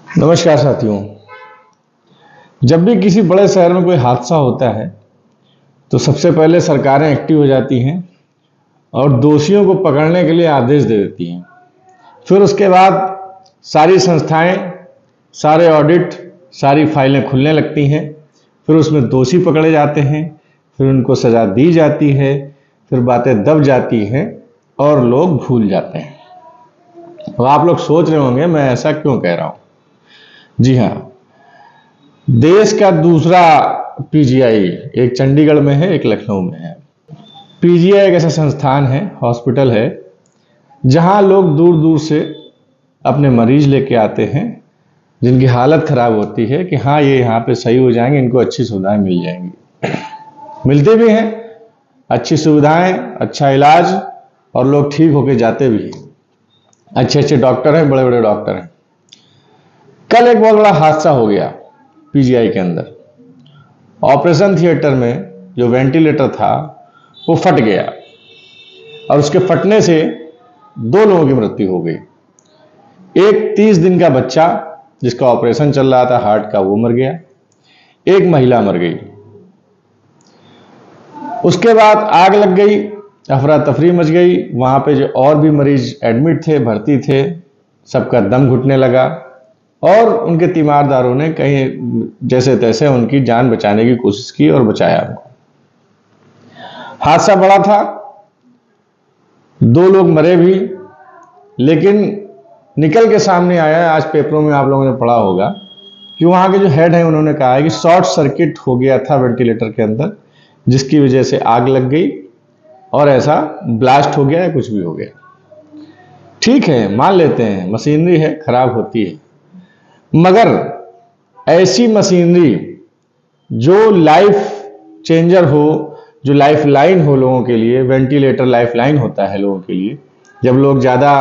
नमस्कार साथियों। जब भी किसी बड़े शहर में कोई हादसा होता है तो सबसे पहले सरकारें एक्टिव हो जाती हैं और दोषियों को पकड़ने के लिए आदेश दे देती हैं। फिर उसके बाद सारी संस्थाएं, सारे ऑडिट, सारी फाइलें खुलने लगती हैं। फिर उसमें दोषी पकड़े जाते हैं, फिर उनको सज़ा दी जाती है, फिर बातें दब जाती हैं और लोग भूल जाते हैं। तो आप लोग सोच रहे होंगे मैं ऐसा क्यों कह रहा हूँ। जी हाँ, देश का दूसरा पीजीआई एक चंडीगढ़ में है, एक लखनऊ में है। पीजीआई एक ऐसा संस्थान है, हॉस्पिटल है, जहां लोग दूर दूर से अपने मरीज लेके आते हैं जिनकी हालत खराब होती है कि हाँ ये यहाँ पे सही हो जाएंगे, इनको अच्छी सुविधाएं मिल जाएंगी। मिलते भी हैं अच्छी सुविधाएं, अच्छा इलाज, और लोग ठीक होके जाते भी हैं। अच्छे अच्छे डॉक्टर हैं, बड़े बड़े डॉक्टर हैं। कल एक बहुत बड़ा हादसा हो गया पीजीआई के अंदर। ऑपरेशन थिएटर में जो वेंटिलेटर था वो फट गया और उसके फटने से 2 लोगों की मृत्यु हो गई। एक 30 दिन का बच्चा जिसका ऑपरेशन चल रहा था हार्ट का, वो मर गया। एक महिला मर गई। उसके बाद आग लग गई, अफरा तफरी मच गई। वहां पे जो और भी मरीज एडमिट थे, भर्ती थे, सबका दम घुटने लगा और उनके तीमारदारों ने कहीं जैसे तैसे उनकी जान बचाने की कोशिश की और बचाया उनको। हादसा बड़ा था, 2 लोग मरे भी, लेकिन निकल के सामने आया, आज पेपरों में आप लोगों ने पढ़ा होगा कि वहां के जो हेड हैं उन्होंने कहा है कि शॉर्ट सर्किट हो गया था वेंटिलेटर के अंदर, जिसकी वजह से आग लग गई और ऐसा ब्लास्ट हो गया या कुछ भी हो गया। ठीक है, मान लेते हैं मशीनरी है, खराब होती है, मगर ऐसी मशीनरी जो लाइफ चेंजर हो, जो लाइफ लाइन हो लोगों के लिए, वेंटिलेटर लाइफ लाइन होता है लोगों के लिए। जब लोग ज़्यादा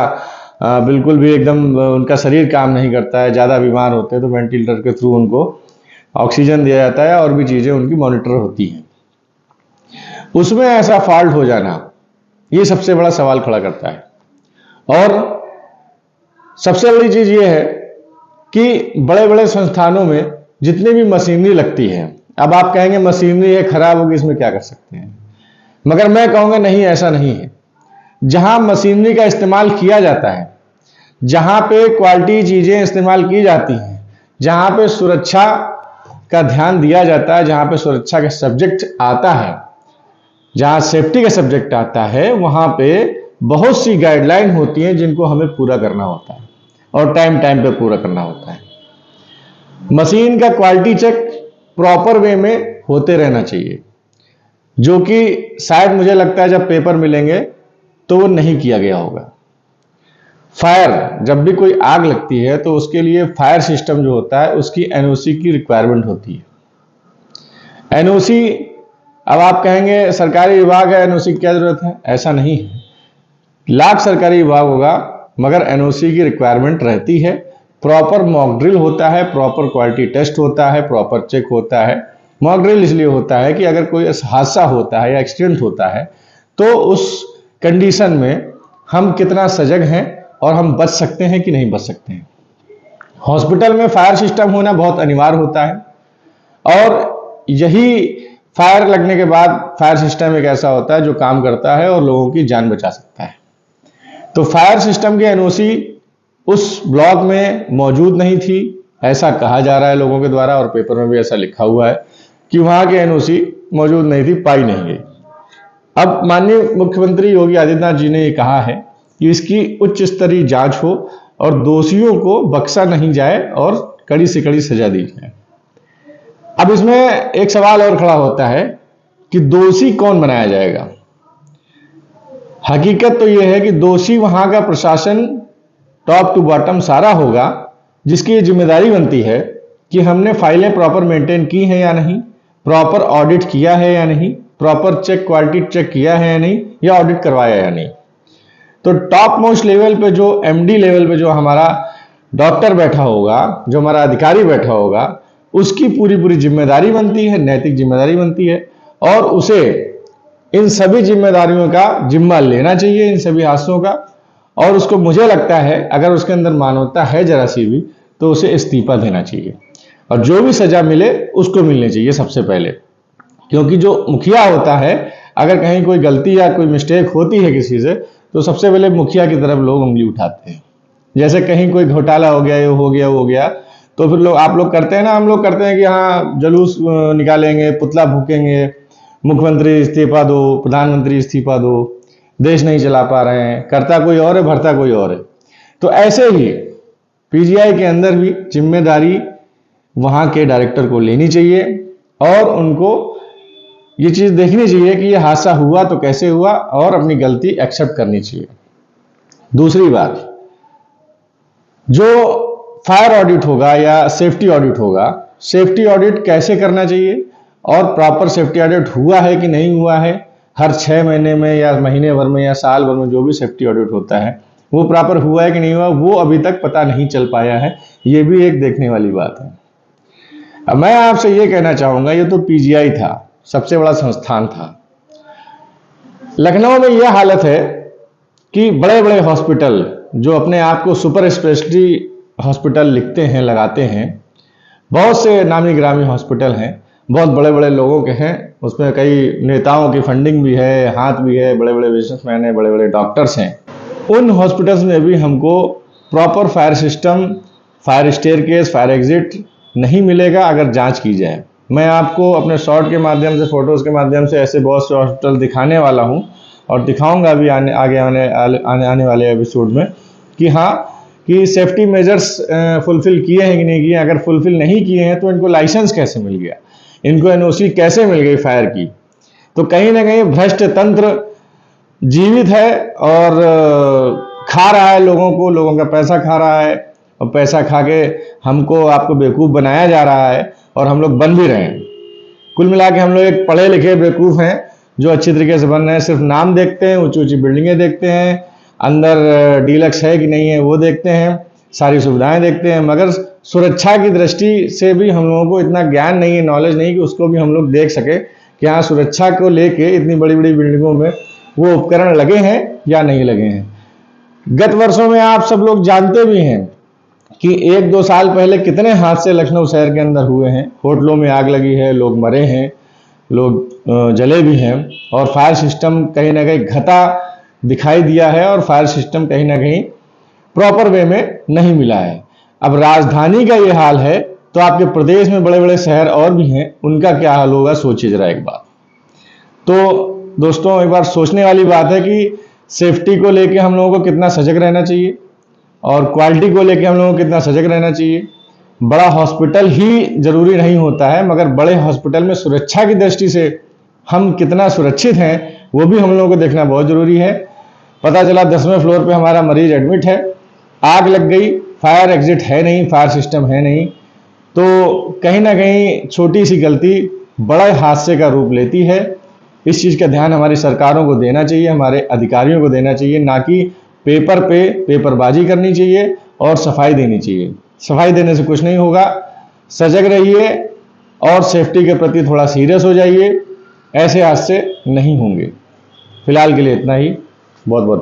बिल्कुल भी एकदम उनका शरीर काम नहीं करता है, ज़्यादा बीमार होते हैं, तो वेंटिलेटर के थ्रू उनको ऑक्सीजन दिया जाता है और भी चीज़ें उनकी मॉनिटर होती हैं। उसमें ऐसा फॉल्ट हो जाना, ये सबसे बड़ा सवाल खड़ा करता है। और सबसे बड़ी चीज़ ये है कि बड़े बड़े संस्थानों में जितनी भी मशीनरी लगती है, अब आप कहेंगे मशीनरी है, खराब होगी, इसमें क्या कर सकते हैं, मगर मैं कहूंगा नहीं, ऐसा नहीं है। जहां मशीनरी का इस्तेमाल किया जाता है, जहां पे क्वालिटी चीजें इस्तेमाल की जाती हैं, जहां पे सुरक्षा का ध्यान दिया जाता है, जहां पे सुरक्षा का सब्जेक्ट आता है, जहां सेफ्टी का सब्जेक्ट आता है, वहां पे बहुत सी गाइडलाइन होती हैं जिनको हमें पूरा करना होता है और टाइम टाइम पे पूरा करना होता है। मशीन का क्वालिटी चेक प्रॉपर वे में होते रहना चाहिए, जो कि शायद मुझे लगता है जब पेपर मिलेंगे तो वो नहीं किया गया होगा। फायर, जब भी कोई आग लगती है तो उसके लिए फायर सिस्टम जो होता है उसकी एनओसी की रिक्वायरमेंट होती है। एनओसी, अब आप कहेंगे सरकारी विभाग है, एनओसी की क्या जरूरत है, ऐसा नहीं है। लाख सरकारी विभाग होगा मगर एनओसी की रिक्वायरमेंट रहती है। प्रॉपर मॉक ड्रिल होता है, प्रॉपर क्वालिटी टेस्ट होता है, प्रॉपर चेक होता है। मॉक ड्रिल इसलिए होता है कि अगर कोई हादसा होता है या एक्सीडेंट होता है तो उस कंडीशन में हम कितना सजग हैं और हम बच सकते हैं कि नहीं बच सकते हैं। हॉस्पिटल में फायर सिस्टम होना बहुत अनिवार्य होता है और यही फायर लगने के बाद फायर सिस्टम एक ऐसा होता है जो काम करता है और लोगों की जान बचा सकता है। तो फायर सिस्टम की एनओसी उस ब्लॉक में मौजूद नहीं थी, ऐसा कहा जा रहा है लोगों के द्वारा, और पेपर में भी ऐसा लिखा हुआ है कि वहां की एनओसी मौजूद नहीं थी, पाई नहीं गई। अब माननीय मुख्यमंत्री योगी आदित्यनाथ जी ने ये कहा है कि इसकी उच्च स्तरीय जांच हो और दोषियों को बख्शा नहीं जाए और कड़ी से कड़ी सजा दी जाए। अब इसमें एक सवाल और खड़ा होता है कि दोषी कौन बनाया जाएगा। हकीकत तो यह है कि दोषी वहां का प्रशासन टॉप टू बॉटम सारा होगा, जिसकी ये जिम्मेदारी बनती है कि हमने फाइलें प्रॉपर मेंटेन की हैं या नहीं, प्रॉपर ऑडिट किया है या नहीं, प्रॉपर चेक, क्वालिटी चेक किया है या नहीं, या ऑडिट करवाया या नहीं। तो टॉप मोस्ट लेवल पे, जो एमडी लेवल पे जो हमारा डॉक्टर बैठा होगा, जो हमारा अधिकारी बैठा होगा, उसकी पूरी पूरी जिम्मेदारी बनती है, नैतिक जिम्मेदारी बनती है, और उसे इन सभी जिम्मेदारियों का जिम्मा लेना चाहिए, इन सभी हादसों का। और उसको, मुझे लगता है अगर उसके अंदर मानवता है जरा सी भी, तो उसे इस्तीफा देना चाहिए और जो भी सजा मिले उसको मिलनी चाहिए सबसे पहले। क्योंकि जो मुखिया होता है, अगर कहीं कोई गलती या कोई मिस्टेक होती है किसी से, तो सबसे पहले मुखिया की तरफ लोग उंगली उठाते हैं। जैसे कहीं कोई घोटाला हो गया, ये हो गया, वो हो गया, तो फिर लोग, आप लोग करते हैं ना, हम लोग करते हैं कि हाँ जुलूस निकालेंगे, पुतला फूकेंगे, मुख्यमंत्री इस्तीफा दो, प्रधानमंत्री इस्तीफा दो, देश नहीं चला पा रहे हैं, करता कोई और है, भरता कोई और है। तो ऐसे ही पीजीआई के अंदर भी जिम्मेदारी वहां के डायरेक्टर को लेनी चाहिए और उनको ये चीज देखनी चाहिए कि ये हादसा हुआ तो कैसे हुआ और अपनी गलती एक्सेप्ट करनी चाहिए। दूसरी बात, जो फायर ऑडिट होगा या सेफ्टी ऑडिट होगा, सेफ्टी ऑडिट कैसे करना चाहिए और प्रॉपर सेफ्टी ऑडिट हुआ है कि नहीं हुआ है, हर 6 महीने में या महीने भर में या साल भर में जो भी सेफ्टी ऑडिट होता है वो प्रॉपर हुआ है कि नहीं हुआ, वो अभी तक पता नहीं चल पाया है। ये भी एक देखने वाली बात है। अब मैं आपसे ये कहना चाहूंगा, ये तो पीजीआई था, सबसे बड़ा संस्थान था। लखनऊ में यह हालत है कि बड़े बड़े हॉस्पिटल जो अपने आप को सुपर स्पेशलिटी हॉस्पिटल लिखते हैं, लगाते हैं, बहुत से नामी ग्रामी हॉस्पिटल हैं, बहुत बड़े बड़े लोगों के हैं, उसमें कई नेताओं की फंडिंग भी है, हाथ भी है, बड़े बड़े बिजनेसमैन हैं, बड़े बड़े डॉक्टर्स हैं। उन हॉस्पिटल्स में भी हमको proper fire system, fire staircase, fire exit नहीं मिलेगा अगर जांच की जाए। मैं आपको अपने शॉर्ट के माध्यम से, फोटोज़ के माध्यम से ऐसे बहुत से हॉस्पिटल दिखाने वाला हूं और दिखाऊंगा भी आगे आने वाले एपिसोड में कि हाँ, कि सेफ्टी मेजर्स फुलफिल किए हैं कि नहीं किए। अगर फुलफिल नहीं किए हैं तो इनको लाइसेंस कैसे मिल गया, इनको एनओसी कैसे मिल गई फायर की। तो कहीं ना कहीं भ्रष्ट तंत्र जीवित है और खा रहा है लोगों को, लोगों का पैसा खा रहा है और पैसा खा के हमको, आपको बेवकूफ़ बनाया जा रहा है और हम लोग बन भी रहे हैं। कुल मिला के हम लोग एक पढ़े लिखे बेवकूफ़ हैं जो अच्छी तरीके से बन रहे हैं। सिर्फ नाम देखते हैं, ऊंची ऊंची बिल्डिंगें देखते हैं, अंदर डीलक्स है कि नहीं है वो देखते हैं, सारी सुविधाएं देखते हैं, मगर सुरक्षा की दृष्टि से भी हम लोगों को इतना ज्ञान नहीं है, नॉलेज नहीं कि उसको भी हम लोग देख सके कि हाँ, सुरक्षा को लेके इतनी बड़ी बड़ी बिल्डिंगों में वो उपकरण लगे हैं या नहीं लगे हैं। गत वर्षों में आप सब लोग जानते भी हैं कि 1-2 साल पहले कितने हादसे लखनऊ शहर के अंदर हुए हैं। होटलों में आग लगी है, लोग मरे हैं, लोग जले भी हैं और फायर सिस्टम कहीं ना कहीं घटा दिखाई दिया है और फायर सिस्टम कहीं ना कहीं प्रॉपर वे में नहीं मिला है। अब राजधानी का ये हाल है तो आपके प्रदेश में बड़े बड़े शहर और भी हैं, उनका क्या हाल होगा सोचिए जरा एक बार। तो दोस्तों, एक बार सोचने वाली बात है कि सेफ्टी को लेके हम लोगों को कितना सजग रहना चाहिए और क्वालिटी को लेके हम लोगों को कितना सजग रहना चाहिए। बड़ा हॉस्पिटल ही जरूरी नहीं होता है, मगर बड़े हॉस्पिटल में सुरक्षा की दृष्टि से हम कितना सुरक्षित हैं वो भी हम लोगों को देखना बहुत जरूरी है। पता चला 10वें फ्लोर पे हमारा मरीज एडमिट है, आग लग गई, फायर एग्जिट है नहीं, फायर सिस्टम है नहीं, तो कहीं ना कहीं छोटी सी गलती बड़ा हादसे का रूप लेती है। इस चीज़ का ध्यान हमारी सरकारों को देना चाहिए, हमारे अधिकारियों को देना चाहिए, ना कि पेपर पे पेपरबाजी करनी चाहिए और सफाई देनी चाहिए। सफाई देने से कुछ नहीं होगा। सजग रहिए और सेफ्टी के प्रति थोड़ा सीरियस हो जाइए, ऐसे हादसे नहीं होंगे। फिलहाल के लिए इतना ही। बहुत बहुत